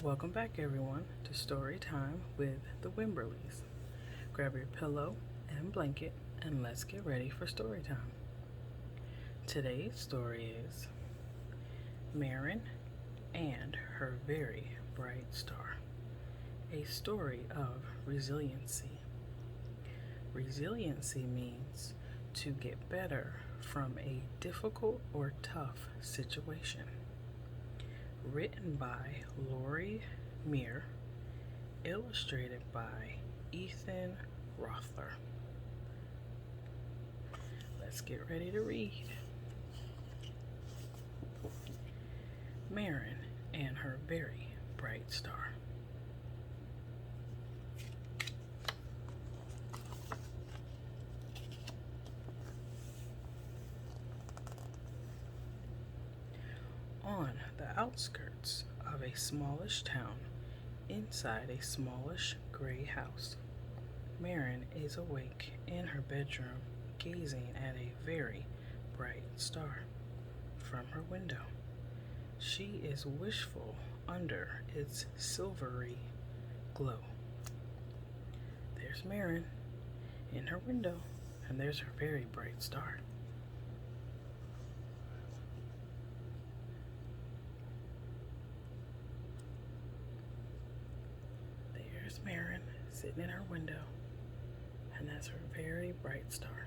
Welcome back, everyone, to Story Time with the Wimberleys. Grab your pillow and blanket and let's get ready for story time. Today's story is Merin and Her Very Bright Star, a story of resiliency. Resiliency means to get better from a difficult or tough situation. Written by Mier, illustrated by Ethan Rothler. Let's get ready to read. Merin and Her Very Bright Star. On the outskirts of a smallish town, inside a smallish gray house, Merin is awake in her bedroom, gazing at a very bright star from her window. She is wishful under its silvery glow. There's Merin in her window, and there's her very bright star. There's Merin sitting in her window, and that's her very bright star.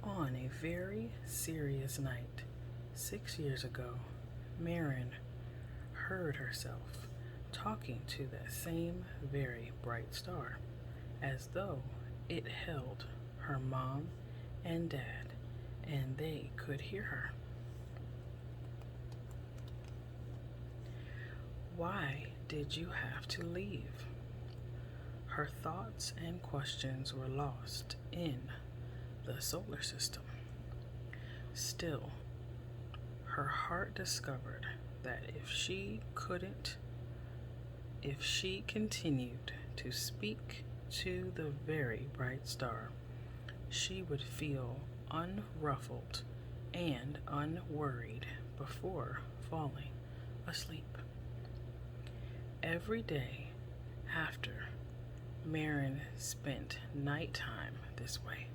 On a very serious night, 6 years ago, Merin heard herself talking to that same very bright star, as though it held her mom and dad, and they could hear her. Why did you have to leave? Her thoughts and questions were lost in the solar system. Still, her heart discovered that if she continued to speak to the very bright star, she would feel unruffled and unworried before falling asleep. Every day after, Merin spent nighttime this way.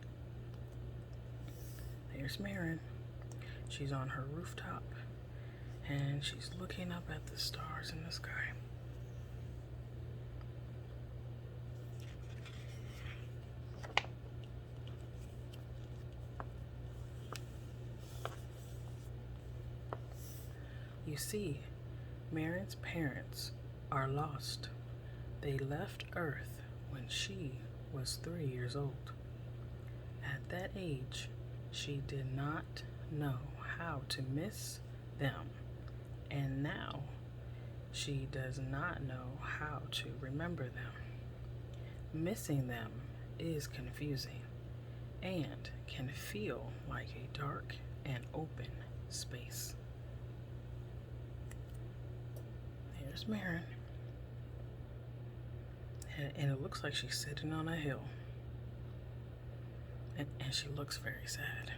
There's Merin. She's on her rooftop and she's looking up at the stars in the sky. You see, Merin's parents are lost. They left Earth when she was 3 years old. At that age, she did not know how to miss them, and now she does not know how to remember them. Missing them is confusing and can feel like a dark and open space. There's Merin, and it looks like she's sitting on a hill, and she looks very sad.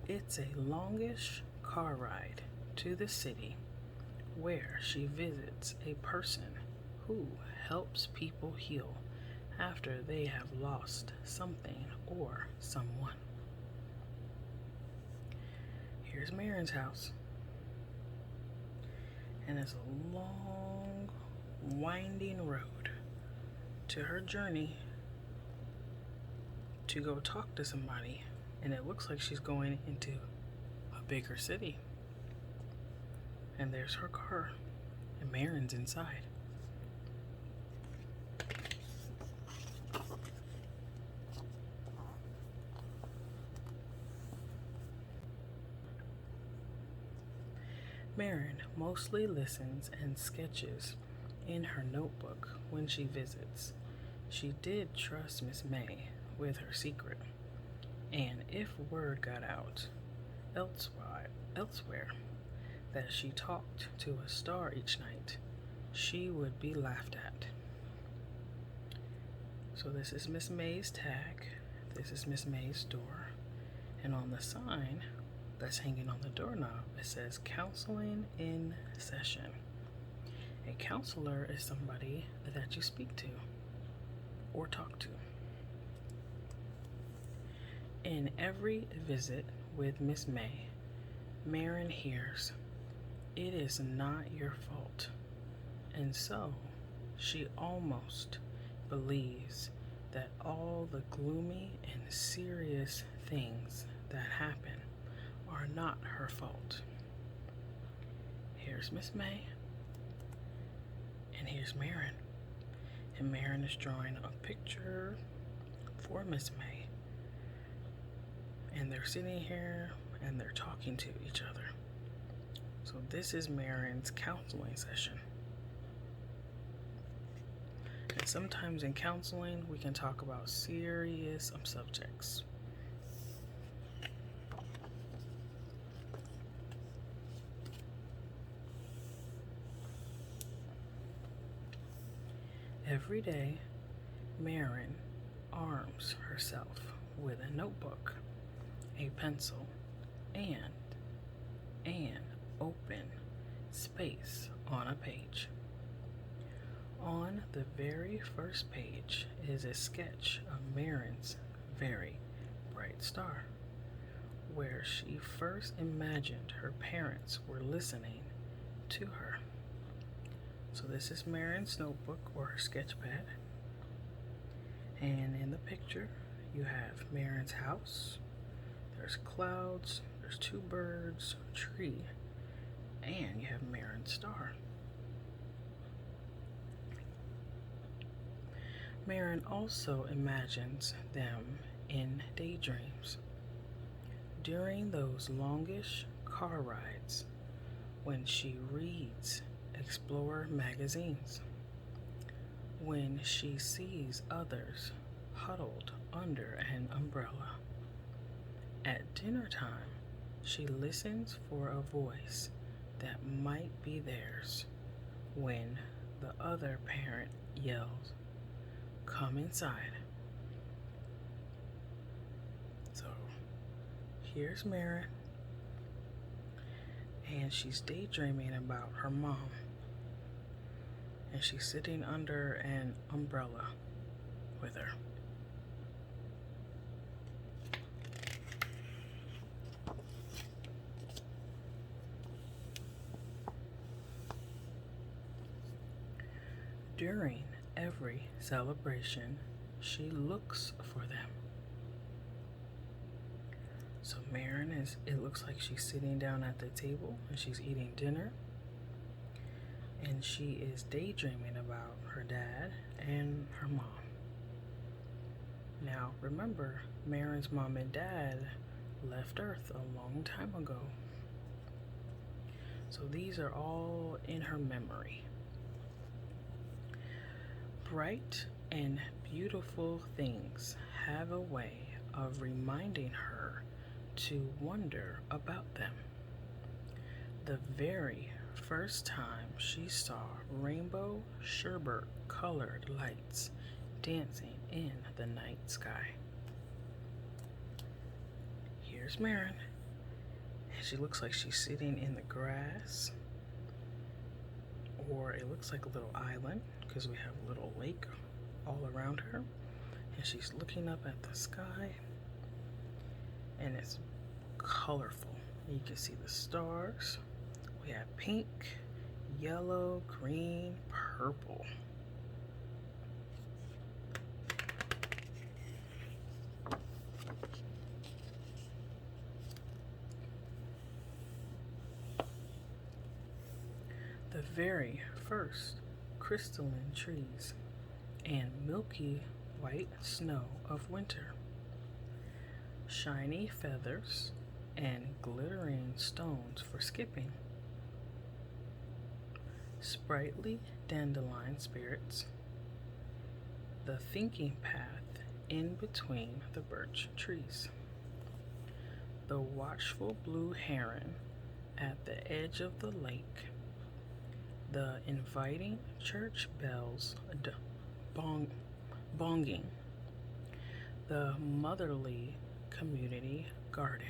It's a longish car ride to the city where she visits a person who helps people heal after they have lost something or someone. Here's Merin's house, and it's a long, winding road to her journey to go talk to somebody, and it looks like she's going into a bigger city. And there's her car, and Merin's inside. Merin mostly listens and sketches in her notebook when she visits. She did trust Miss May with her secret, and if word got out elsewhere that she talked to a star each night, she would be laughed at. So this is Miss May's tag. This is Miss May's door. And on the sign that's hanging on the doorknob, it says counseling in session. A counselor is somebody that you speak to or talk to. In every visit with Miss May, Merin hears, "It is not your fault." And so she almost believes that all the gloomy and serious things that happen are not her fault. Here's Miss May, and here's Merin. And Merin is drawing a picture for Miss May. And they're sitting here and they're talking to each other. So this is Merin's counseling session. And sometimes in counseling, we can talk about serious subjects. Every day, Merin arms herself with a notebook, a pencil, and an open space on a page. On the very first page is a sketch of Merin's very bright star, where she first imagined her parents were listening to her. So this is Merin's notebook or her sketch pad. And in the picture, you have Merin's house. There's clouds, there's two birds, a tree, and you have Merin's star. Merin also imagines them in daydreams. During those longish car rides, when she reads Explorer magazines, when she sees others huddled under an umbrella. At dinner time, she listens for a voice that might be theirs when the other parent yells, "Come inside." So here's Merin, and she's daydreaming about her mom, and she's sitting under an umbrella with her. During every celebration, she looks for them. So Merin it looks like she's sitting down at the table and she's eating dinner. And she is daydreaming about her dad and her mom. Now, remember, Merin's mom and dad left Earth a long time ago. So these are all in her memory. Bright and beautiful things have a way of reminding her to wonder about them. The very first time she saw rainbow sherbet colored lights dancing in the night sky. Here's Merin, and she looks like she's sitting in the grass, or it looks like a little island because we have a little lake all around her, and she's looking up at the sky, and it's colorful. You can see the stars. We have pink, yellow, green, purple. The very first crystalline trees and milky white snow of winter, shiny feathers and glittering stones for skipping, sprightly dandelion spirits, the thinking path in between the birch trees, the watchful blue heron at the edge of the lake, the inviting church bells bonging, the motherly community garden.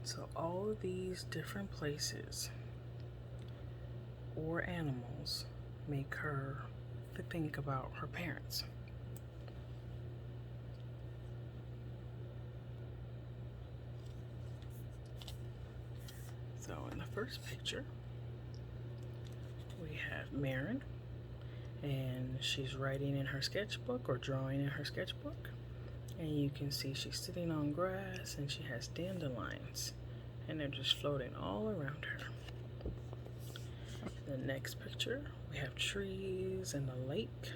So all of these different places or animals make her think about her parents. So in the first picture, we have Merin, and she's writing in her sketchbook or drawing in her sketchbook. And you can see she's sitting on grass and she has dandelions, and they're just floating all around her. The next picture, we have trees and a lake.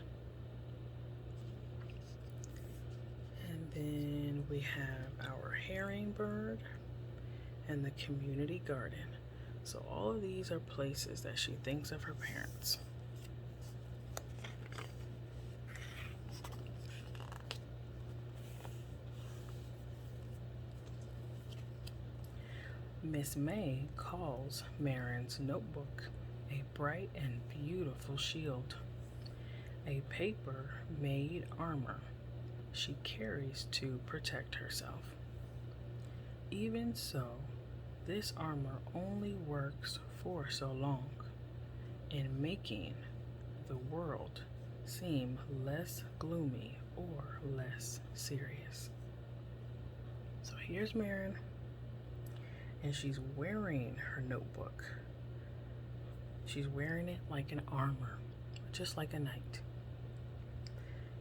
And then we have our herring bird and the community garden. So all of these are places that she thinks of her parents. Miss May calls Merin's notebook a bright and beautiful shield, a paper-made armor she carries to protect herself. Even so, this armor only works for so long, in making the world seem less gloomy or less serious. So here's Merin, and she's wearing her notebook. She's wearing it like an armor, just like a knight.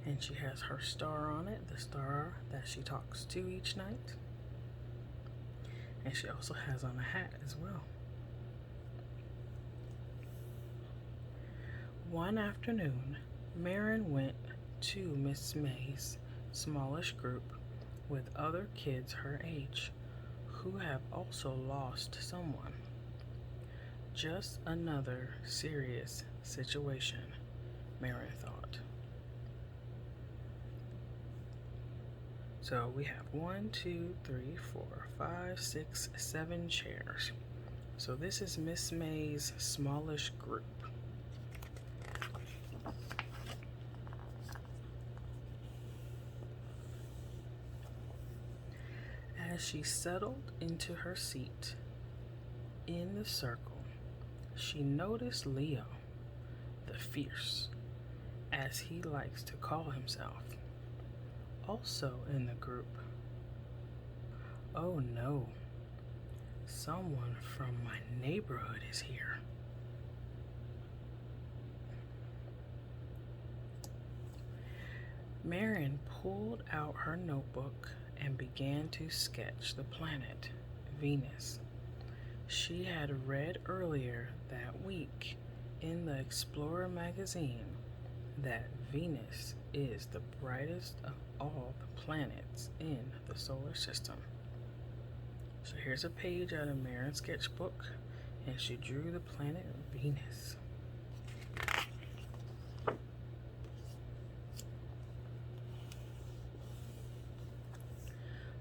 And she has her star on it, the star that she talks to each night. And she also has on a hat as well. One afternoon, Merin went to Miss May's smallish group with other kids her age who have also lost someone. Just another serious situation, Merin thought. So we have 1, 2, 3, 4, 5, 6, 7 chairs. So this is Miss May's smallish group. As she settled into her seat in the circle, she noticed Leo, the fierce, as he likes to call himself, also in the group. Oh no, someone from my neighborhood is here. Merin pulled out her notebook and began to sketch the planet Venus. She had read earlier that week in the Explorer magazine that Venus is the brightest of all the planets in the solar system. So here's a page out of Merin's sketchbook, and she drew the planet Venus.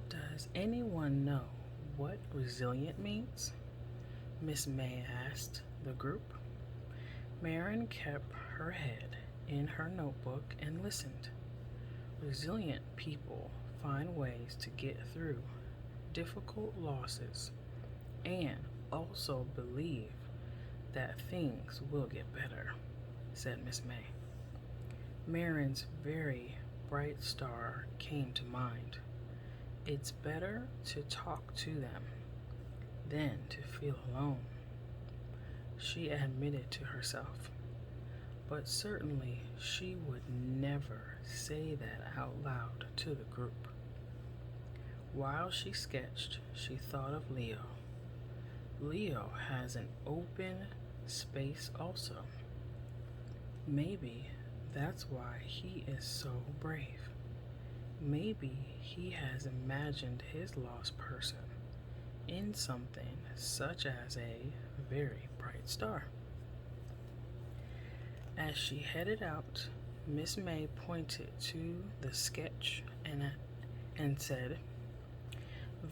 Does anyone know what resilient means? Miss May asked the group. Merin kept her head in her notebook and listened. Resilient people find ways to get through difficult losses and also believe that things will get better, said Miss May. Merin's very bright star came to mind. It's better to talk to them than to feel alone, she admitted to herself. But certainly she would never say that out loud to the group. While she sketched, she thought of Leo. Leo has an open space also. Maybe that's why he is so brave. Maybe he has imagined his lost person in something such as a very bright star. As she headed out, Miss May pointed to the sketch and said,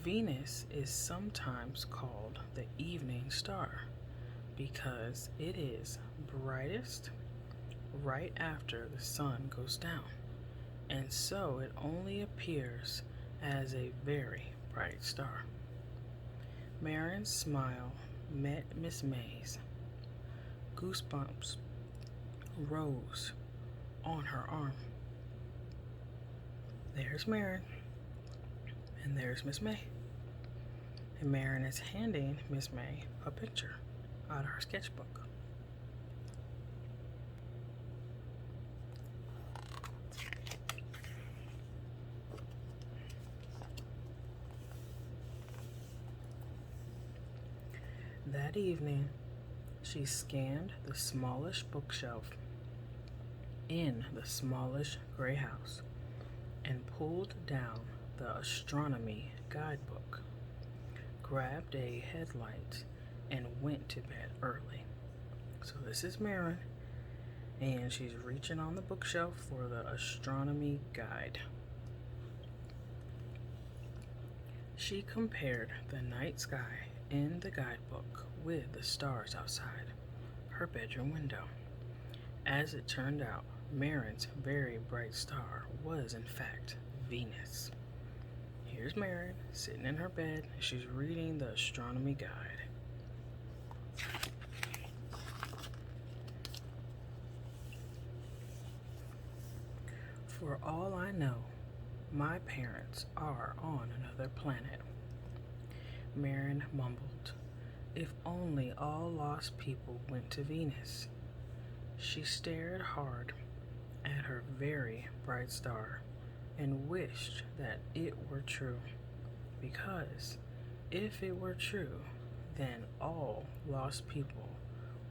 Venus is sometimes called the evening star because it is brightest right after the sun goes down, and so it only appears as a very bright star. Merin's smile met Miss May's. Goosebumps rose on her arm. There's Merin, and there's Miss May. And Merin is handing Miss May a picture out of her sketchbook. That evening, she scanned the smallish bookshelf in the smallish gray house and pulled down the astronomy guidebook, grabbed a headlight, and went to bed early. So this is Merin, and she's reaching on the bookshelf for the astronomy guide. She compared the night sky in the guidebook with the stars outside her bedroom window. As it turned out, Merin's very bright star was in fact Venus. Here's Merin sitting in her bed. She's reading the astronomy guide. For all I know, my parents are on another planet. Merin mumbled. If only all lost people went to Venus. She stared hard at her very bright star and wished that it were true, because if it were true, then all lost people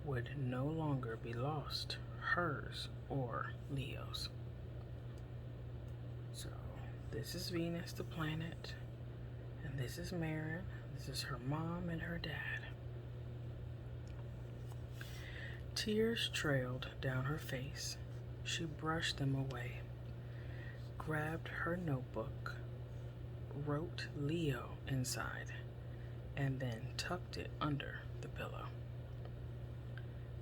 would no longer be lost, hers or Leo's. So, this is Venus, the planet, and this is Merin. This is her mom and her dad. Tears trailed down her face. She brushed them away, grabbed her notebook, wrote Leo inside, and then tucked it under the pillow.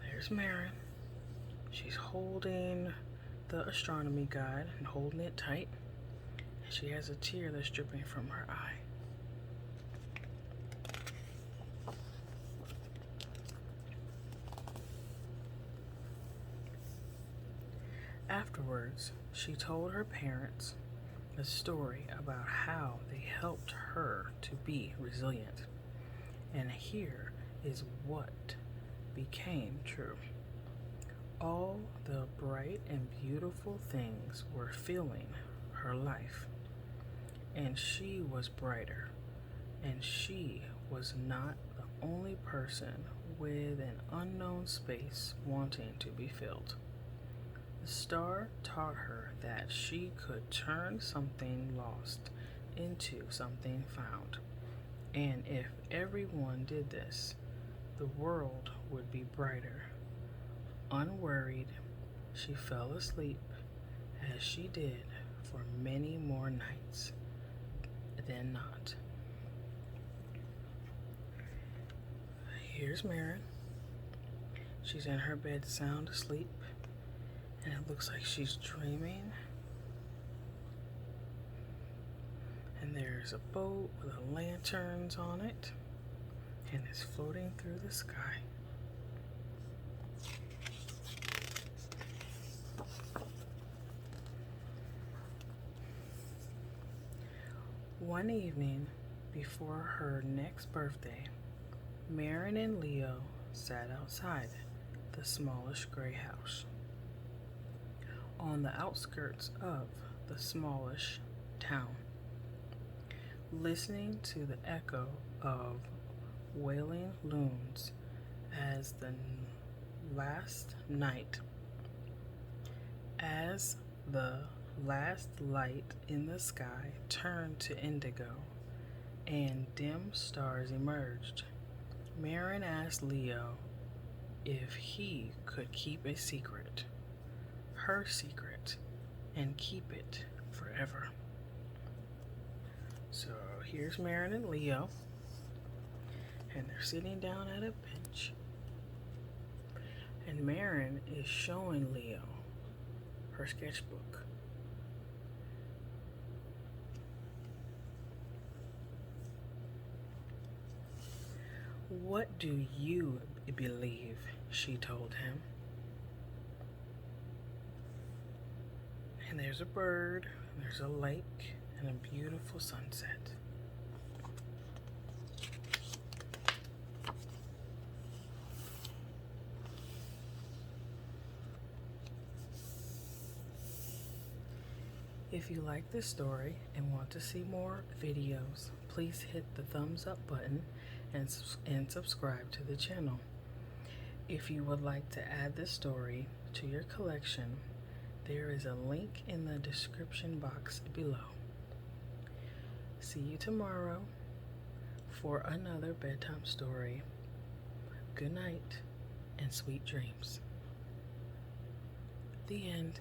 There's Merin. She's holding the astronomy guide and holding it tight. And she has a tear that's dripping from her eye. Afterwards, she told her parents a story about how they helped her to be resilient. And here is what became true. All the bright and beautiful things were filling her life, and she was brighter, and she was not the only person with an unknown space wanting to be filled. The star taught her that she could turn something lost into something found, and if everyone did this, the world would be brighter. Unworried, she fell asleep, as she did for many more nights than not. Here's Merin. She's in her bed sound asleep, and it looks like she's dreaming. And there's a boat with lanterns on it, and it's floating through the sky. One evening before her next birthday, Merin and Leo sat outside the smallish gray house on the outskirts of the smallish town, listening to the echo of wailing loons as the last light in the sky turned to indigo and dim stars emerged. Merin asked Leo if he could keep a secret, her secret, and keep it forever. So here's Merin and Leo, and they're sitting down at a bench, and Merin is showing Leo her sketchbook. "What do you believe?" she told him. And there's a bird, there's a lake, and a beautiful sunset. If you like this story and want to see more videos, please hit the thumbs up button and subscribe to the channel. If you would like to add this story to your collection, there is a link in the description box below. See you tomorrow for another bedtime story. Good night and sweet dreams. The end.